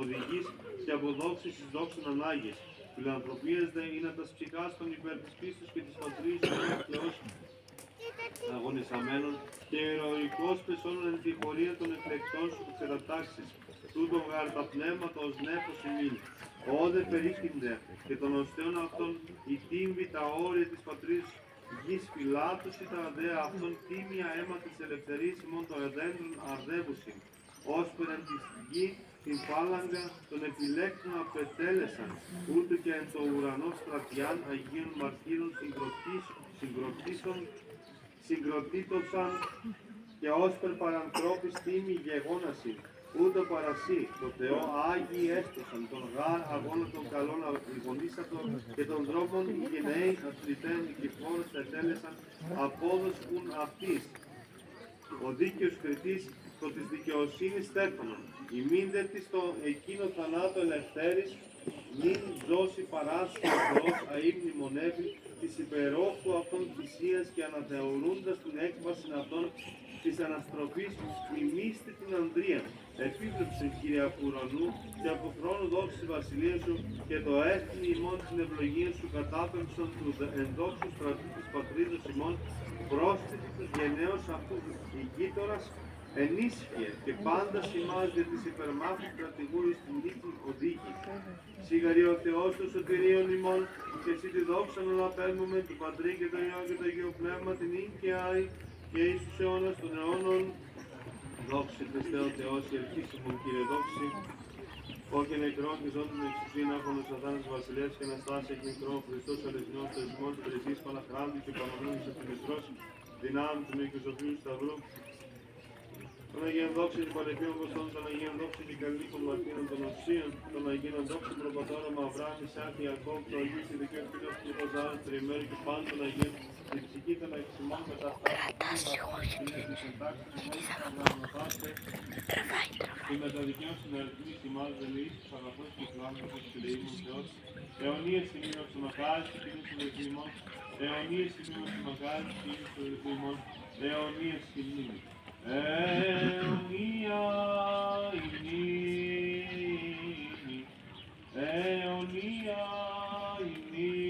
οδηγείς και αποδόξεις εις δόξων ανάγες. Φιλανθρωπίας δε είναι τα ψυχάς των υπέρ της πίστης και της πατρίδας του Θεός αγωνισαμένων και ηρωικός πεσώνων εν τη πορεία των εκλεκτών σου που ξετατάξεις. Τούτο γάρ τα πνεύματα ως νέφος ημίν. Όδε περίκυνται και των οστέων αυτών η τύμβη τα όρια της πατρίδας γης φυλάτωση τα αδέα αυτών τίμια αίμα της ελευθερίας ημών των εδέντρων αρδεύουσιν. Όσπερ εν της γη την φάλαγγα των επιλέκτων απετέλεσαν, ούτω και εν το ουρανό στρατιάν Αγίων Μαρτύρων συγκροτήτωσαν και όσπερ παρανθρώπης τίμη γεγόνασιν, ούτω παρασύ, το Θεό Άγιοι έστωσαν, τον γάρ αγώνα των καλών αγωνίσατων και των τρόπων οι γενναίοι αθλητέν και φόρος ετέλεσαν απόδοσκουν αυτής. Ο δίκαιος κριτής το της δικαιοσύνης στέφανον, ημίντε της το εκείνο θανάτο ελευθέρης, μην ζώσει παράσχει ο Θεός αΐ μνημονεύει της υπερόχου αυτών θυσίας και αναθεωρούντας την έκβαση αυτών της αναστροφής μιμήστε την Ανδρία. Επίβλεψε Κύριε από ουρανού και από χρόνου δόξης τη βασιλεία σου και το έθνη ημών την ευλογία σου κατάπεμψαν του ενδόξου στρατού της πατρίδος ημών πρόσθετη τους γενναίους αυτού η γείτορας ενίσχυε και πάντα σημάζει για τις υπερμάχους κρατηγού εις την νίκη οδήγη. Σιγαρή ο Θεός των σωτηρίων ημών και εσύ τη δόξα να λαπέλμουμε του Πατρί και το Υιό και το Αγίο Πνεύμα την νίκαιη και εις τους αιώνας των αιώνων. Δόξα Χριστέ ο Θεός και ελπίσιμον Κύριε δόξη. Όχι νεκρόν και ζώντων εξουσίαν άχονος Σατάνας Βασιλεύς και Αναστάση εκ νεκρών Χριστός αληθινός θεσμός του Πρεσβής Παναχράντου και Παναγνώμης Ευθυμητρός δυνάμει του Νικοσοφίου Σταυρού. Των Αγίων Δόξων και Πανεπίων Κωστών, των Αγίων Δόξων και Καλλίκων Μαρτίνων των Οσίων, των Αγίων Δόξων Προπατώρων Αβράμ, Ισάκ, Ιακώβ, του Αγίου και Δικαίου Φίλος του Λιχοζάρου, Τριημέρου και πάντων των Αγίων, τη ψυχή των εξημών καταστάσεων, και με τα δικαίων συνεργείς ημάς δελείς, τους αγαθός και πλάνος και δεήμων Θεός, αιωνίες ημίνος του μακάρις και τίμης του δεσμήμων, αιωνίες ημίνος του μακάρις και τίμης του δεσμήμων, αιωνίες ημίνος. Αιωνία ημίνη, αιωνία ημίνη.